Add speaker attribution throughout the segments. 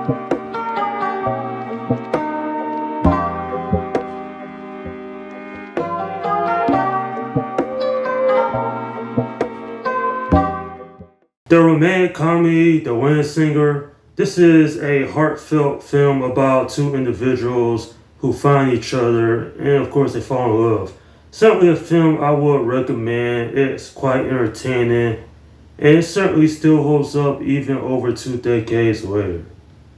Speaker 1: The romantic comedy, The Wedding Singer. This is a heartfelt film about two individuals who find each other and, of course, they fall in love. Certainly a film I would recommend. It's quite entertaining and it certainly still holds up even over 2 decades later.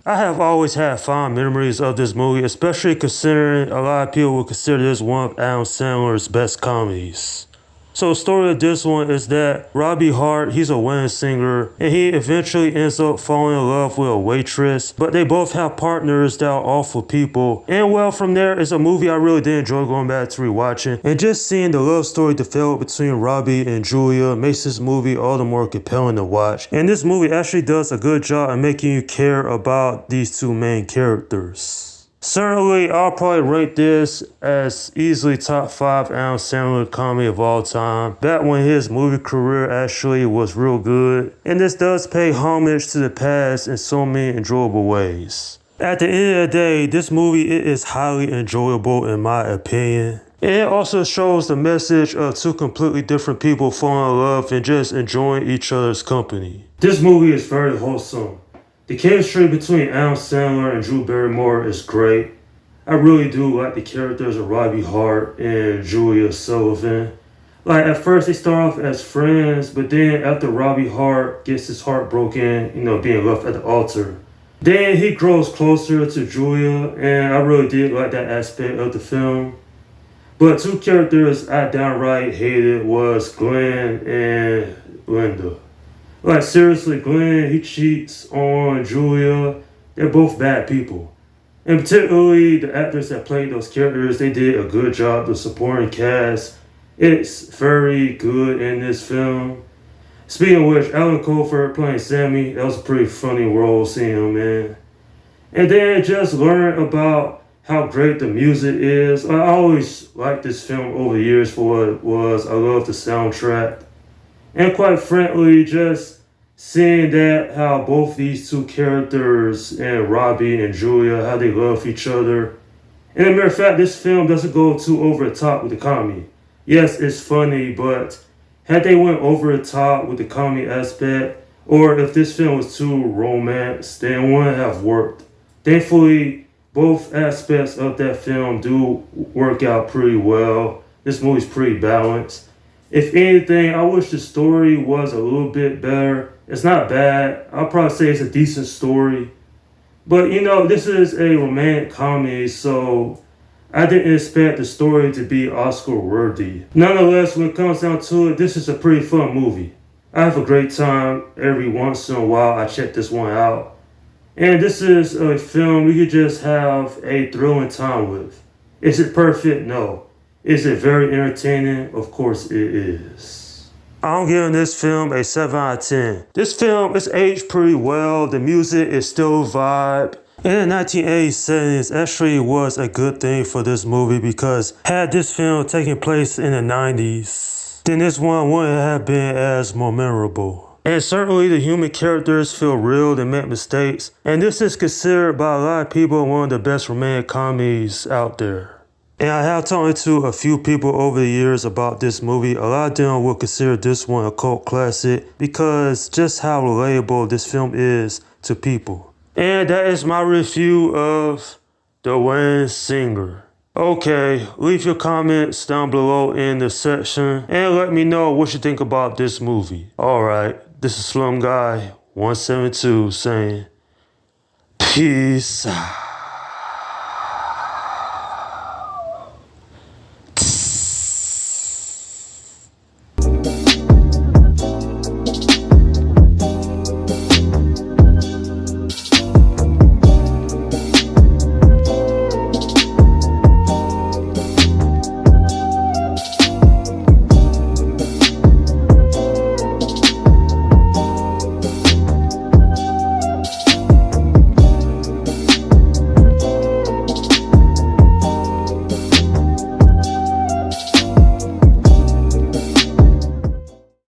Speaker 1: I have always had fond memories of this movie, especially considering a lot of people would consider this one of Adam Sandler's best comedies. So the story of this one is that Robbie Hart, he's a wedding singer, and he eventually ends up falling in love with a waitress, but they both have partners that are awful people. And well, from there, it's a movie I really did enjoy going back to rewatching, and just seeing the love story develop between Robbie and Julia makes this movie all the more compelling to watch. And this movie actually does a good job at making you care about these two main characters. Certainly, I'll probably rank this as easily top 5 Adam Sandler comedy of all time, back when his movie career actually was real good, and this does pay homage to the past in so many enjoyable ways. At the end of the day, this movie is highly enjoyable in my opinion. And it also shows the message of two completely different people falling in love and just enjoying each other's company. This movie is very wholesome. The chemistry between Adam Sandler and Drew Barrymore is great. I really do like the characters of Robbie Hart and Julia Sullivan. Like at first they start off as friends, but then after Robbie Hart gets his heart broken, being left at the altar, then he grows closer to Julia, and I really did like that aspect of the film. But two characters I downright hated was Glenn and Linda. Like seriously, Glenn, he cheats on Julia. They're both bad people. And particularly the actors that played those characters, they did a good job. The supporting cast, it's very good in this film. Speaking of which, Alan Colford playing Sammy, that was a pretty funny role seeing him, man. And then just learn about how great the music is. I always liked this film over the years for what it was. I love the soundtrack. And quite frankly, just seeing that how both these two characters and Robbie and Julia, how they love each other. And as a matter of fact, this film doesn't go too over the top with the comedy. Yes, it's funny, but had they went over the top with the comedy aspect, or if this film was too romance, then it wouldn't have worked. Thankfully, both aspects of that film do work out pretty well. This movie's pretty balanced. If anything, I wish the story was a little bit better. It's not bad. I'll probably say it's a decent story. But this is a romantic comedy, so I didn't expect the story to be Oscar worthy. Nonetheless, when it comes down to it, this is a pretty fun movie. I have a great time every once in a while. I check this one out. And this is a film you could just have a thrilling time with. Is it perfect? No. Is it very entertaining? Of course it is. I'm giving this film a 7 out of 10. This film is aged pretty well. The music is still a vibe. In the 1980s settings actually was a good thing for this movie because had this film taken place in the 90s, then this one wouldn't have been as more memorable. And certainly the human characters feel real, they make mistakes. And this is considered by a lot of people one of the best romantic comedies out there. And I have talked to a few people over the years about this movie. A lot of them will consider this one a cult classic because just how relatable this film is to people. And that is my review of The Wedding Singer. Okay, leave your comments down below in the section and let me know what you think about this movie. Alright, this is Slum Guy 172 saying peace out.